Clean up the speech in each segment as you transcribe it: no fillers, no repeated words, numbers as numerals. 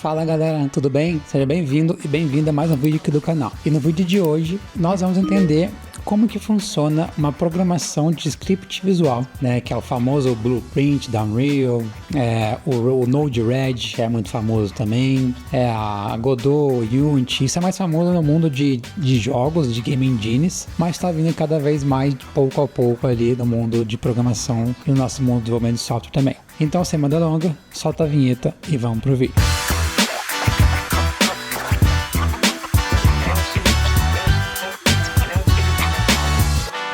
Fala galera, tudo bem? Seja bem-vindo e bem-vinda a mais um vídeo aqui do canal. E no vídeo de hoje nós vamos entender como que funciona uma programação de script visual, né? Que é o famoso Blueprint da Unreal, o Node-RED é muito famoso também, a Godot, Unity, isso é mais famoso no mundo de jogos, de game engines, mas está vindo cada vez mais pouco a pouco ali no mundo de programação e no nosso mundo de desenvolvimento de software também. Então, sem mais delongas, solta a vinheta e vamos pro vídeo.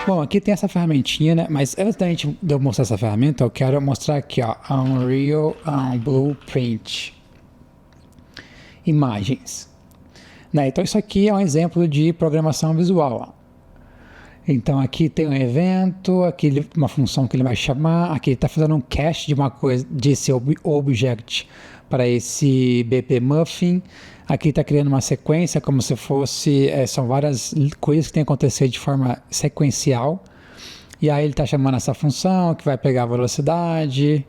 Bom, aqui tem essa ferramentinha, né? Mas antes de eu mostrar essa ferramenta, eu quero mostrar aqui, ó, Unreal Blueprint. Imagens. Né? Então isso aqui é um exemplo de programação visual, ó. Então aqui tem um evento, aqui uma função que ele vai chamar, aqui ele está fazendo um cache de uma coisa, desse object para esse BP Muffin. Aqui está criando uma sequência como se fosse, são várias coisas que tem que acontecer de forma sequencial. E aí ele está chamando essa função que vai pegar a velocidade.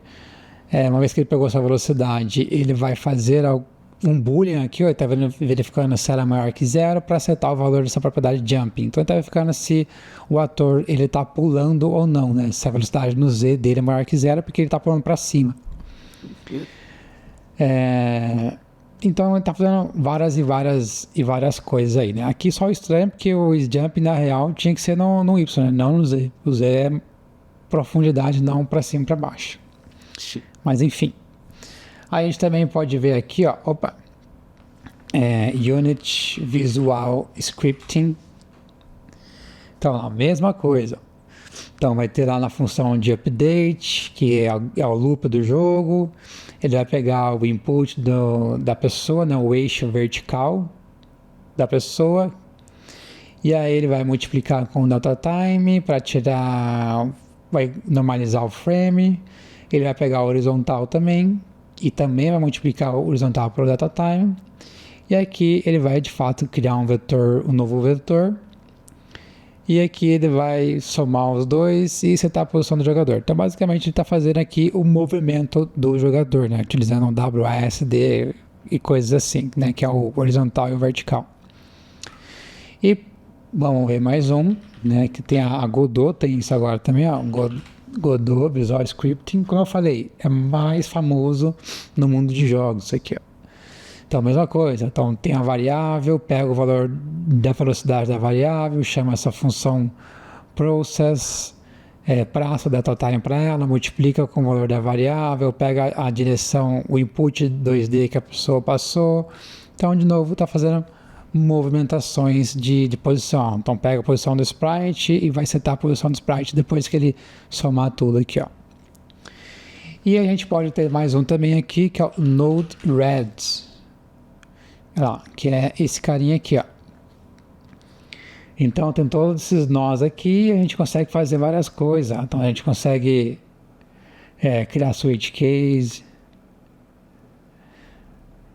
Uma vez que ele pegou essa velocidade, ele vai fazer um boolean aqui, está verificando se ela é maior que 0 para acertar o valor dessa propriedade jumping. Então ele está verificando se o ator está pulando ou não, né? Se a velocidade no Z dele é maior que 0, porque ele está pulando para cima. Então ele está fazendo várias coisas aí, né? Aqui só o estranho porque o jump na real tinha que ser no Y, né? Não no Z. O Z é profundidade, não para cima e para baixo. Mas enfim. Aí a gente também pode ver aqui, ó, Unit Visual Scripting. Então, a mesma coisa. Então, vai ter lá na função de update, que é o loop do jogo. Ele vai pegar o input da pessoa, né, o eixo vertical da pessoa. E aí ele vai multiplicar com o DataTime para vai normalizar o frame. Ele vai pegar o horizontal também. E também vai multiplicar o horizontal pelo DataTime. E aqui ele vai de fato criar um novo vetor. E aqui ele vai somar os dois e setar a posição do jogador. Então basicamente ele está fazendo aqui o movimento do jogador, né? Utilizando um WASD e coisas assim, né? Que é o horizontal e o vertical. E vamos ver mais um, né? Que tem a Godot, tem isso agora também, ó. Godot Visual Scripting, como eu falei, é mais famoso no mundo de jogos, isso aqui, ó. Então, mesma coisa, então tem a variável, pega o valor da velocidade da variável, chama essa função process, passa o DataTime para ela, multiplica com o valor da variável, pega a direção, o input 2D que a pessoa passou. Então, de novo, está fazendo movimentações de posição. Então pega a posição do sprite e vai setar a posição do sprite depois que ele somar tudo aqui, ó. E a gente pode ter mais um também aqui, que é o Node-RED, que é esse carinha aqui, ó. Então tem todos esses nós aqui e a gente consegue fazer várias coisas. Então a gente consegue criar switch case,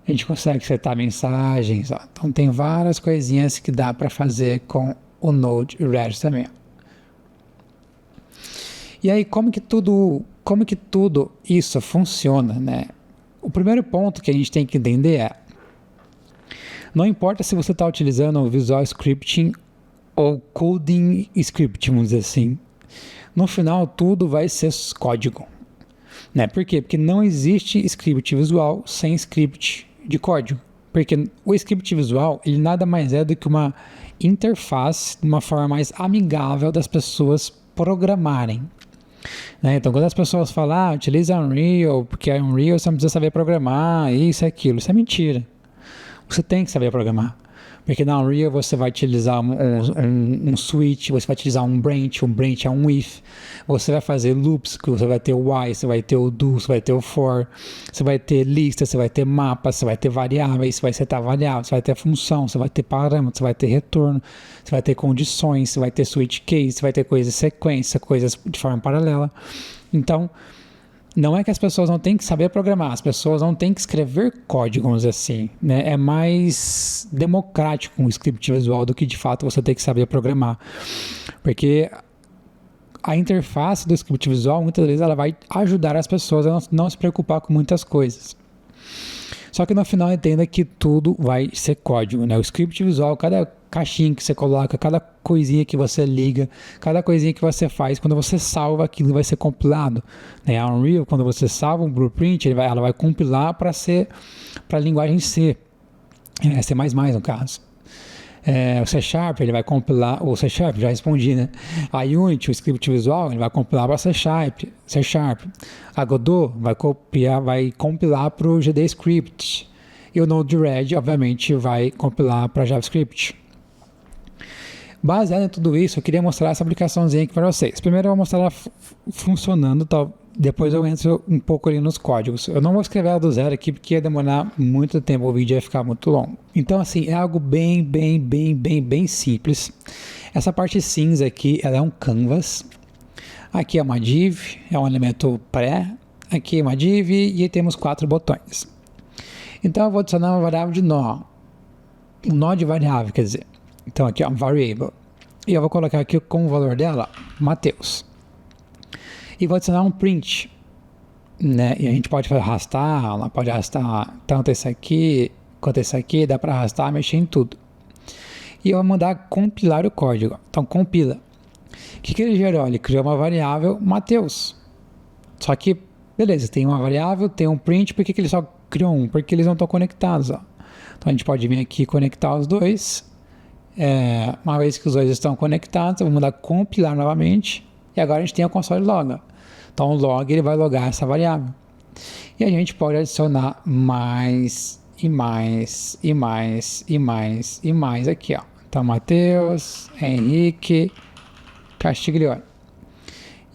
a gente consegue setar mensagens, ó. Então tem várias coisinhas que dá para fazer com o Node-RED também. E aí como que tudo isso funciona, né? O primeiro ponto que a gente tem que entender não importa se você está utilizando o Visual Scripting ou Coding Script, vamos dizer assim, no final tudo vai ser código, né? Por quê? Porque não existe script visual sem script de código, porque o script visual ele nada mais é do que uma interface, uma forma mais amigável das pessoas programarem, né? Então quando as pessoas falam, utiliza Unreal, porque a Unreal você não precisa saber programar, isso e aquilo, isso é mentira. Você tem que saber programar, porque na Unreal você vai utilizar um switch, você vai utilizar um branch é um if, você vai fazer loops, você vai ter o while, você vai ter o do, você vai ter o for, você vai ter lista, você vai ter mapa, você vai ter variáveis, você vai setar variáveis, você vai ter função, você vai ter parâmetros, você vai ter retorno, você vai ter condições, você vai ter switch case, você vai ter coisas em sequência, coisas de forma paralela. Então, não é que as pessoas não têm que saber programar, as pessoas não têm que escrever código, vamos dizer assim, né? É mais democrático um script visual do que de fato você tem que saber programar, porque a interface do script visual muitas vezes ela vai ajudar as pessoas a não se preocupar com muitas coisas. Só que no final entenda que tudo vai ser código, né? O script visual, cada caixinha que você coloca, cada coisinha que você liga, cada coisinha que você faz, quando você salva aquilo vai ser compilado, né? A Unreal, quando você salva um blueprint, ela vai compilar para a linguagem C, C++ no caso. O C Sharp, ele vai compilar, o C Sharp, já respondi, né? A Unity, o script visual, ele vai compilar para C Sharp. A Godot vai compilar para o GDScript. E o Node-RED, obviamente, vai compilar para JavaScript. Baseado em tudo isso, eu queria mostrar essa aplicaçãozinha aqui para vocês. Primeiro eu vou mostrar ela funcionando, depois eu entro um pouco ali nos códigos. Eu não vou escrever ela do zero aqui, porque ia demorar muito tempo, o vídeo ia ficar muito longo. Então, assim, é algo bem simples. Essa parte cinza aqui, ela é um canvas. Aqui é uma div, é um elemento pré. Aqui é uma div e temos 4 botões. Então, eu vou adicionar uma variável de nó. Um nó de variável, quer dizer. Então, aqui é um variable. E eu vou colocar aqui como valor dela, Matheus. E vou adicionar um print, né? E a gente pode arrastar, ela pode arrastar tanto esse aqui quanto esse aqui, dá para arrastar, mexer em tudo. E eu vou mandar compilar o código. Então, compila. O que ele gerou? Ele criou uma variável Matheus. Só que, beleza, tem uma variável, tem um print, por que ele só criou um? Porque eles não estão conectados, ó. Então, a gente pode vir aqui e conectar os dois. Uma vez que os dois estão conectados, eu vou mandar compilar novamente. E agora a gente tem o console log. Então o log ele vai logar essa variável. E a gente pode adicionar mais aqui, ó. Então Matheus, Henrique, Castiglione.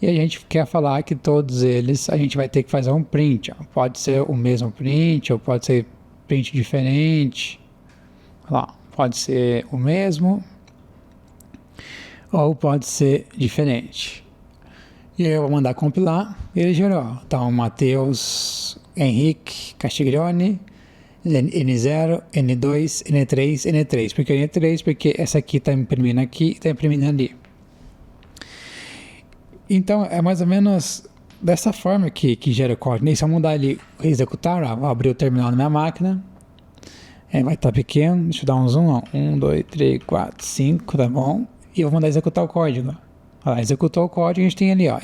E a gente quer falar que todos eles a gente vai ter que fazer um print. Ó. Pode ser o mesmo print ou pode ser print diferente. Olha lá. Pode ser o mesmo ou pode ser diferente. E eu vou mandar compilar e ele gerou. Então, Matheus, Henrique, Castiglione, N0, N2, N3, N3. Por que N3? Porque essa aqui está imprimindo aqui e está imprimindo ali. Então, é mais ou menos dessa forma que gera o código. E se eu mudar ele, executar, ó, vou abrir o terminal na minha máquina. Vai estar pequeno, deixa eu dar um zoom, ó. 1, 2, 3, 4, 5, tá bom? E eu vou mandar executar o código. Olha lá, executou o código, a gente tem ali, ó.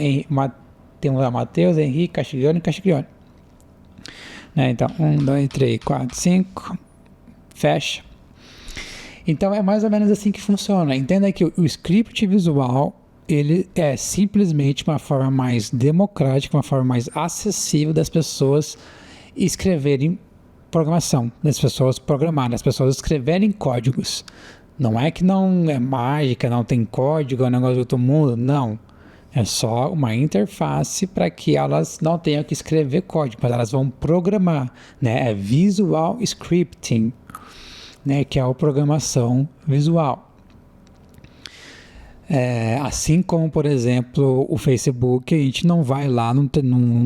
Temos lá Matheus, Henrique, Castiglione e Castiglione. Né? Então, 1, 2, 3, 4, 5, fecha. Então, é mais ou menos assim que funciona. Entenda que o script visual, ele é simplesmente uma forma mais democrática, uma forma mais acessível das pessoas escreverem programação, das pessoas programarem, das pessoas escreverem códigos. Não é que não é mágica, não tem código, é um negócio de outro mundo, não. É só uma interface para que elas não tenham que escrever código, mas elas vão programar, né? É visual scripting, né? Que é a programação visual. Assim como, por exemplo, o Facebook, a gente não vai lá num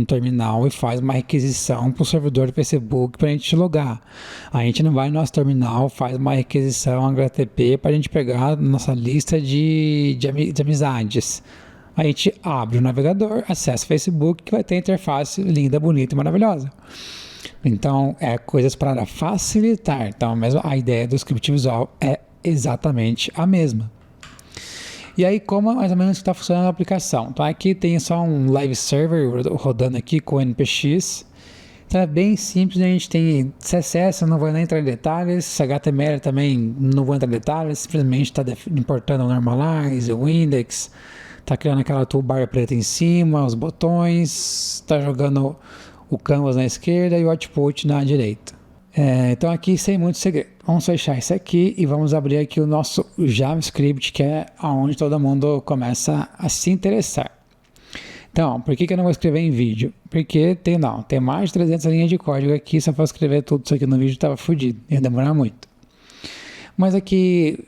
terminal e faz uma requisição para o servidor do Facebook para a gente logar. A gente não vai no nosso terminal, faz uma requisição HTTP para a gente pegar nossa lista de amizades. A gente abre o navegador, acessa o Facebook, que vai ter interface linda, bonita e maravilhosa. Então, coisas para facilitar. Então, a ideia do script visual é exatamente a mesma. E aí, como mais ou menos está funcionando a aplicação? Então, aqui tem só um live server rodando aqui com NPX. Então, é bem simples, a gente tem CSS, eu não vou nem entrar em detalhes, HTML também não vou entrar em detalhes, simplesmente está importando o normalize, o index, está criando aquela toolbar preta em cima, os botões, está jogando o canvas na esquerda e o output na direita. Então aqui sem muito segredo. Vamos fechar isso aqui e vamos abrir aqui o nosso JavaScript, que é onde todo mundo começa a se interessar. Então, por que eu não vou escrever em vídeo? Porque tem mais de 300 linhas de código aqui, se eu fosse escrever tudo isso aqui no vídeo, estava fodido, ia demorar muito. Mas aqui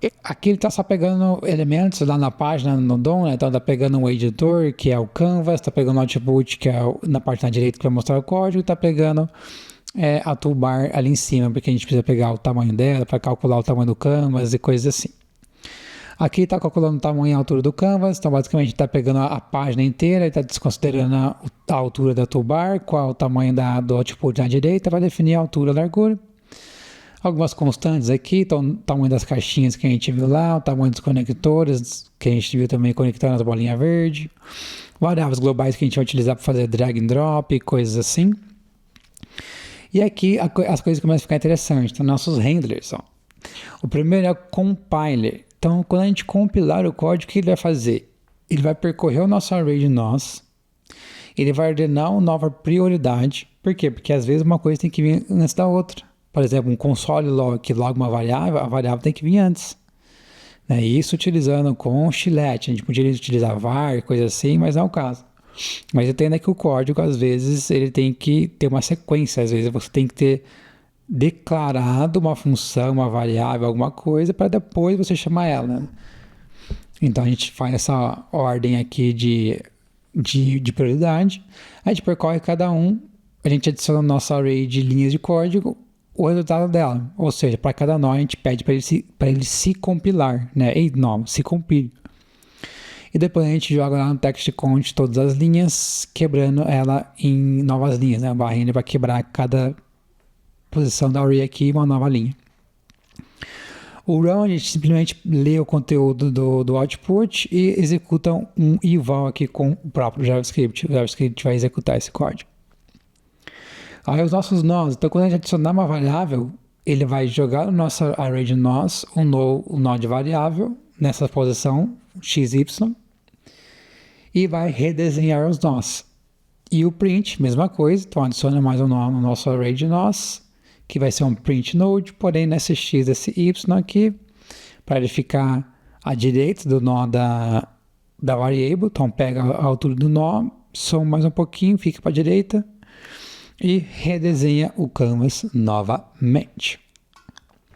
ele está só pegando elementos lá na página, no DOM, né? Então está pegando o editor, que é o canvas, está pegando o output, que é na parte da direita que vai mostrar o código, está pegando a toolbar ali em cima, porque a gente precisa pegar o tamanho dela para calcular o tamanho do canvas e coisas assim. Aqui está calculando o tamanho e a altura do canvas, então basicamente está pegando a página inteira e está desconsiderando a altura da toolbar, qual o tamanho do output na direita, vai definir a altura e a largura. Algumas constantes aqui, então o tamanho das caixinhas que a gente viu lá, o tamanho dos conectores que a gente viu também conectando as bolinhas verdes, variáveis globais que a gente vai utilizar para fazer drag and drop, coisas assim. E aqui as coisas começam a ficar interessantes, então nossos handlers. Ó. O primeiro é o compiler. Então, quando a gente compilar o código, o que ele vai fazer? Ele vai percorrer o nosso array de nós, ele vai ordenar uma nova prioridade. Por quê? Porque às vezes uma coisa tem que vir antes da outra. Por exemplo, um console log que loga uma variável, a variável tem que vir antes. Né? Isso utilizando com Chilete. A gente poderia utilizar var, coisa assim, mas não é o caso. Mas entenda que o código, às vezes, ele tem que ter uma sequência. Às vezes você tem que ter declarado uma função, uma variável, alguma coisa, para depois você chamar ela. Né? Então a gente faz essa ordem aqui de prioridade. A gente percorre cada um, a gente adiciona no nosso array de linhas de código o resultado dela. Ou seja, para cada nó a gente pede para ele se compilar, né? Ei, nó, se compile. E depois a gente joga lá no TextCount todas as linhas, quebrando ela em novas linhas, né? A barrinha para quebrar cada posição da array aqui uma nova linha. O run, a gente simplesmente lê o conteúdo do output e executa um eval aqui com o próprio JavaScript. O JavaScript vai executar esse código. Aí os nossos nós, então quando a gente adicionar uma variável, ele vai jogar no nosso array de nós um nó de variável nessa posição xy e vai redesenhar os nós. E o print, mesma coisa, então adiciona mais um nó no nosso array de nós, que vai ser um print node, porém nesse x, esse y aqui, para ele ficar à direita do nó da variable, então pega a altura do nó, soma mais um pouquinho, fica para a direita, e redesenha o canvas novamente.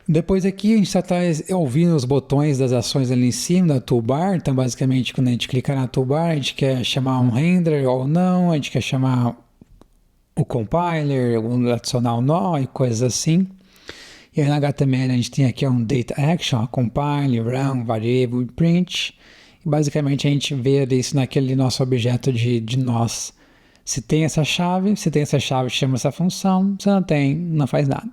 Depois aqui a gente já está ouvindo os botões das ações ali em cima da toolbar, então basicamente quando a gente clicar na toolbar, a gente quer chamar um render ou não, a gente quer chamar o compiler, adicionar um nó e coisas assim. E aí na HTML a gente tem aqui um data action, compile, run, variable e print. E basicamente a gente vê isso naquele nosso objeto de nós. Se tem essa chave, chama essa função. Se não tem, não faz nada.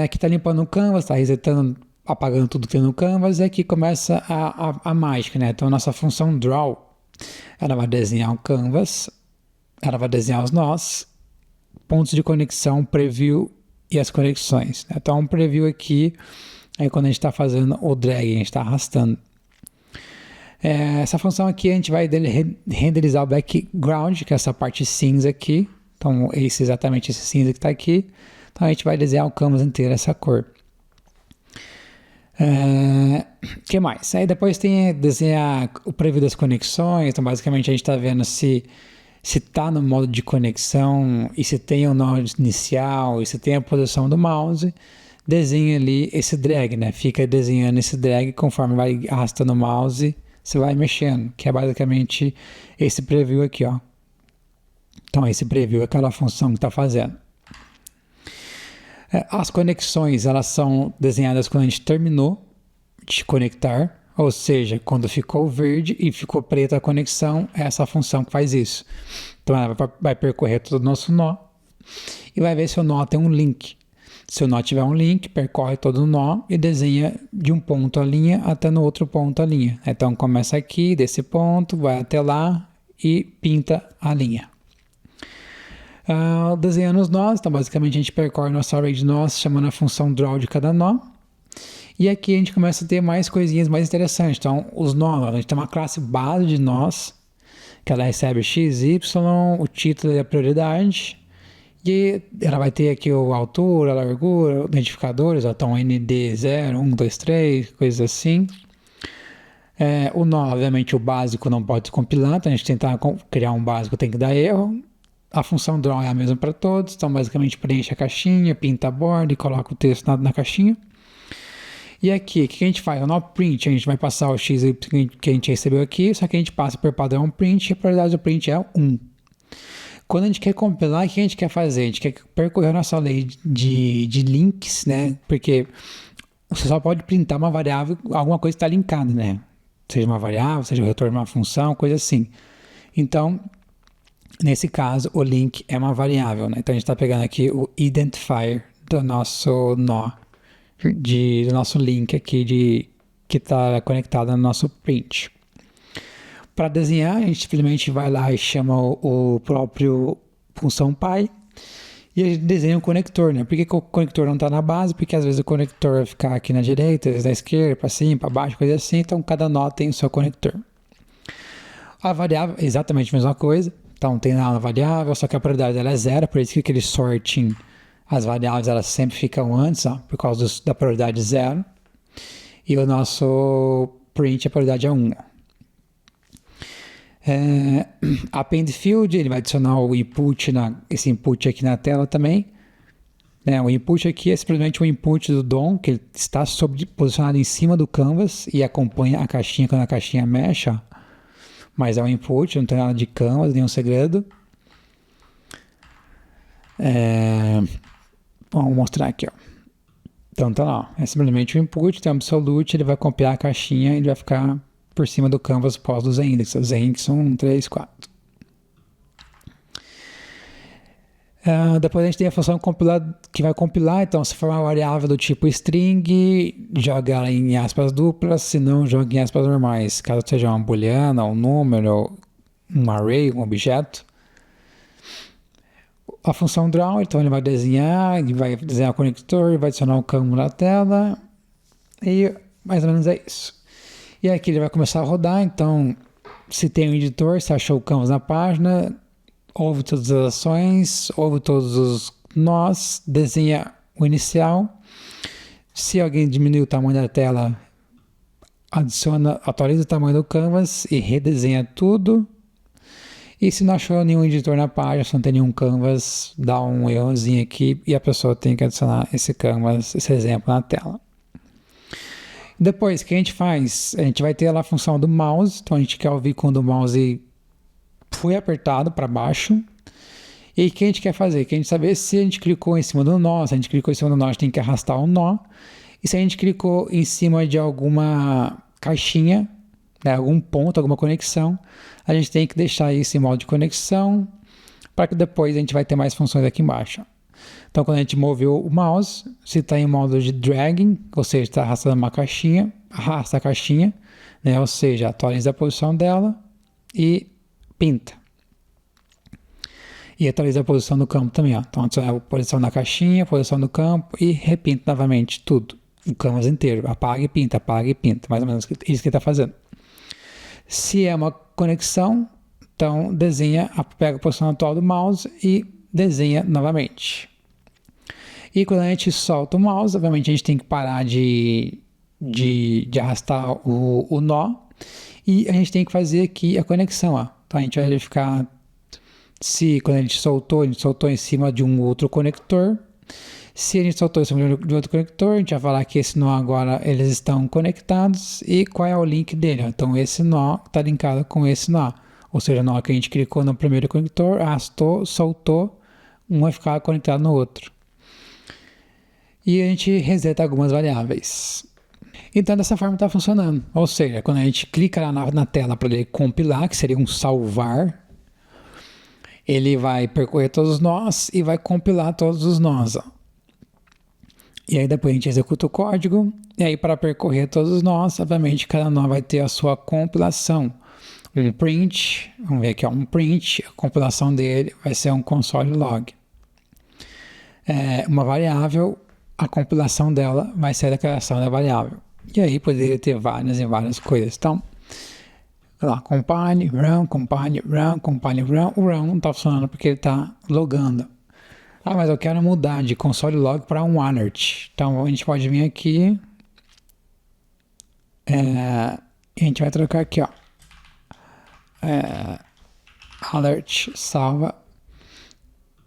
Aqui está limpando o canvas, está resetando, apagando tudo que tem no canvas. E aqui começa a mágica, né? Então a nossa função draw, ela vai desenhar o canvas, ela vai desenhar os nós, pontos de conexão, preview e as conexões. Né? Então um preview aqui, aí quando a gente está fazendo o drag, a gente está arrastando. Essa função aqui a gente vai renderizar o background, que é essa parte cinza aqui. Então exatamente esse cinza que está aqui. Então a gente vai desenhar o canvas inteiro essa cor. Que mais? Aí depois tem desenhar o preview das conexões. Então basicamente a gente está vendo se está no modo de conexão e se tem o nó inicial e se tem a posição do mouse. Desenha ali esse drag, né? Fica desenhando esse drag conforme vai arrastando o mouse. Você vai mexendo, que é basicamente esse preview aqui, ó. Então, esse preview é aquela função que está fazendo. As conexões, elas são desenhadas quando a gente terminou de conectar, ou seja, quando ficou verde e ficou preta a conexão, é essa função que faz isso. Então, ela vai percorrer todo o nosso nó e vai ver se o nó tem um link. Se o nó tiver um link, percorre todo o nó e desenha de um ponto a linha até no outro ponto a linha. Então começa aqui, desse ponto, vai até lá e pinta a linha. Desenhando os nós, então basicamente a gente percorre nosso array de nós, chamando a função draw de cada nó. E aqui a gente começa a ter mais coisinhas mais interessantes. Então os nós, a gente tem uma classe base de nós, que ela recebe x, y, o título e a prioridade. E ela vai ter aqui a altura, a largura, identificadores, então ND0, 1, 2, 3, coisas assim. O nó, obviamente, o básico não pode compilar, então a gente tentar criar um básico tem que dar erro. A função draw é a mesma para todos, então basicamente preenche a caixinha, pinta a borda e coloca o texto na caixinha. E aqui, o que a gente faz? O nó print, a gente vai passar o x que a gente recebeu aqui, só que a gente passa por padrão print e a prioridade do print é 1. Quando a gente quer compilar, o que a gente quer fazer? A gente quer percorrer a nossa lei de links, né? Porque você só pode printar uma variável, alguma coisa que está linkada, né? Seja uma variável, seja o retorno de uma função, coisa assim. Então, nesse caso, o link é uma variável, né? Então, a gente está pegando aqui o identifier do nosso nó, do nosso link aqui que está conectado no nosso print. Para desenhar, a gente simplesmente vai lá e chama o próprio função pi e a gente desenha o conector, né? Por que o conector não está na base? Porque às vezes o conector vai ficar aqui na direita, às vezes na esquerda, para cima, para baixo, coisa assim. Então, cada nó tem o seu conector. A variável é exatamente a mesma coisa. Então, tem lá uma variável, só que a prioridade dela é zero, por isso que aquele sorting, as variáveis elas sempre ficam antes, ó, por causa da prioridade zero. E o nosso print, a prioridade é 1. Append field, ele vai adicionar o input, esse input aqui na tela também. O input aqui é simplesmente o input do DOM, que ele está posicionado em cima do canvas e acompanha a caixinha quando a caixinha mexe, ó. Mas é um input, não tem nada de canvas, nenhum segredo. Vamos mostrar aqui, ó. Então tá lá, é simplesmente o input, tem um absolute, ele vai copiar a caixinha e ele vai ficar por cima do canvas pós dos index. Os index são 1, 3, 4. Depois a gente tem a função que vai compilar, então se for uma variável do tipo string, joga ela em aspas duplas, se não, joga em aspas normais, caso seja uma booleana, um número, um array, um objeto. A função draw, então ele vai desenhar o conector, vai adicionar um campo na tela, e mais ou menos é isso. E aqui ele vai começar a rodar, então se tem um editor, se achou o canvas na página, ouve todas as ações, ouve todos os nós, desenha o inicial. Se alguém diminuir o tamanho da tela, atualiza o tamanho do canvas e redesenha tudo. E se não achou nenhum editor na página, se não tem nenhum canvas, dá um errozinho aqui e a pessoa tem que adicionar esse canvas, esse exemplo na tela. Depois, o que a gente faz? A gente vai ter lá a função do mouse, então a gente quer ouvir quando o mouse foi apertado para baixo. E o que a gente quer fazer? Que a gente saber se a gente clicou em cima do nó, se a gente clicou em cima do nó, a gente tem que arrastar o nó. E se a gente clicou em cima de alguma caixinha, né, algum ponto, alguma conexão, a gente tem que deixar isso em modo de conexão, para que depois a gente vai ter mais funções aqui embaixo. Então, quando a gente moveu o mouse, se está em modo de dragging, ou seja, está arrastando uma caixinha, arrasta a caixinha, né, ou seja, atualiza a posição dela e pinta. E atualiza a posição do campo também, ó. Então, adiciona a posição da caixinha, a posição do campo e repinta novamente tudo. O canvas inteiro. Apaga e pinta, mais ou menos isso que ele está fazendo. Se é uma conexão, então pega a posição atual do mouse e desenha novamente. E quando a gente solta o mouse, obviamente a gente tem que parar de arrastar o nó e a gente tem que fazer aqui a conexão, ó. Então a gente vai verificar se quando a gente soltou em cima de um outro conector. Se a gente soltou em cima de outro conector, a gente vai falar que esse nó agora eles estão conectados e qual é o link dele. Então esse nó está linkado com esse nó. Ou seja, o nó que a gente clicou no primeiro conector, arrastou, soltou, um vai ficar conectado no outro. E a gente reseta algumas variáveis. Então dessa forma está funcionando. Ou seja, quando a gente clica lá na tela para ele compilar, que seria um salvar, ele vai percorrer todos os nós e vai compilar todos os nós. Ó. E aí depois a gente executa o código, e aí para percorrer todos os nós, obviamente cada nó vai ter a sua compilação. Um print, vamos ver aqui, ó, um print, a compilação dele vai ser um console log. Uma variável, a compilação dela vai ser a declaração da variável. E aí poderia ter várias e várias coisas. Então, lá, compile, run, compile, run, compile, run. O run não está funcionando porque ele está logando. Mas eu quero mudar de console log para um alert. Então a gente pode vir aqui. A gente vai trocar aqui, ó. Alert, salva.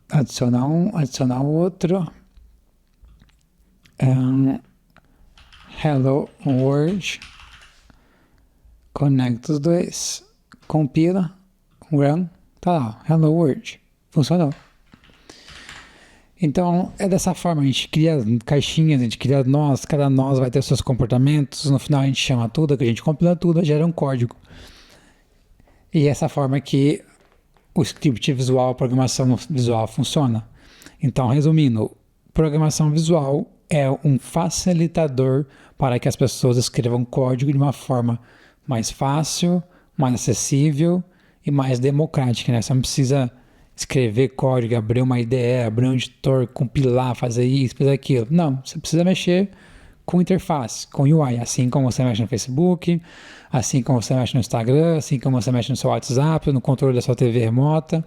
Adicionar um, adicionar outro. Hello world. Conecta os dois. Compila. Run. Tá lá, hello world. Funcionou. Então, é dessa forma, a gente cria caixinhas, a gente cria nós, cada nós vai ter seus comportamentos, no final a gente chama tudo, a gente compila tudo, gera um código. E é essa forma que o script visual, a programação visual funciona. Então, resumindo, programação visual é um facilitador para que as pessoas escrevam código de uma forma mais fácil, mais acessível e mais democrática, né? Você não precisa escrever código, abrir uma IDE, abrir um editor, compilar, fazer isso, fazer aquilo. Não, você precisa mexer com interface, com UI, assim como você mexe no Facebook, assim como você mexe no Instagram, assim como você mexe no seu WhatsApp, no controle da sua TV remota.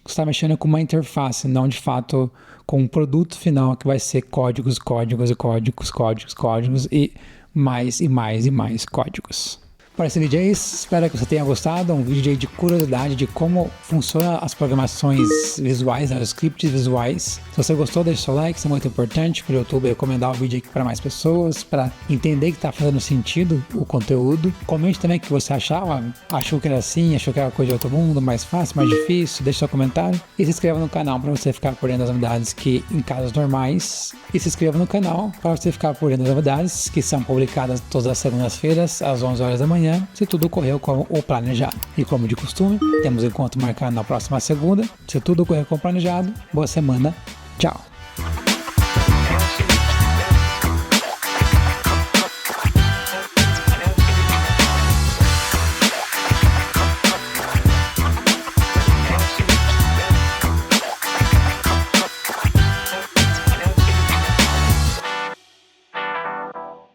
Você está mexendo com uma interface, não de fato com um produto final que vai ser códigos, códigos e códigos, códigos, códigos e mais e mais e mais códigos. Para esse vídeo é isso, espero que você tenha gostado, um vídeo aí de curiosidade de como funcionam as programações visuais, os scripts visuais. Se você gostou, deixe seu like, isso é muito importante para o YouTube recomendar o vídeo aqui para mais pessoas, para entender que está fazendo sentido o conteúdo. Comente também o que você achava, achou que era assim, achou que era coisa de outro mundo, mais fácil, mais difícil, deixe seu comentário. E se inscreva no canal para você ficar por dentro das novidades que em casos normais. E se inscreva no canal para você ficar por dentro das novidades que são publicadas todas as segundas-feiras, às 11 horas da manhã. Se tudo ocorreu como o planejado. E como de costume, temos encontro marcado na próxima segunda. Se tudo ocorrer como planejado, boa semana. Tchau.